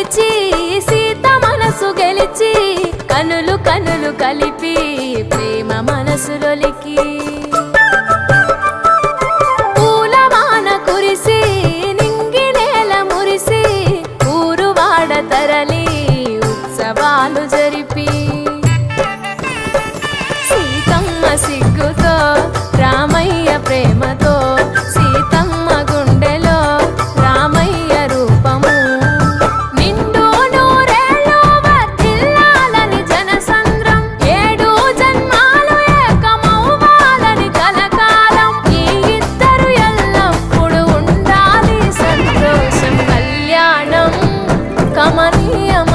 పిలిచి సీత మనసు గెలిచి కనులు కనులు కలిపి ప్రేమ మనసులొలికి పూలవాన కురిసి నింగి నేల మురిసి ఊరు వాడ తరలి ఉత్సవాలు జరిపి సీతమ్మ సిగ్గుతో రామయ్య ప్రేమతో సీతమ్మ గుండెలో రామయ్య రూపము నిండు నూరేళ్ళు వర్ధిల్లాలని జనసంద్రం ఏడు జన్మాలు ఏకమవ్వాలని కలకాలం ఈ ఇద్దరు ఎల్లప్పుడు ఉండాలి సంతోషం కళ్యాణం కమనీయం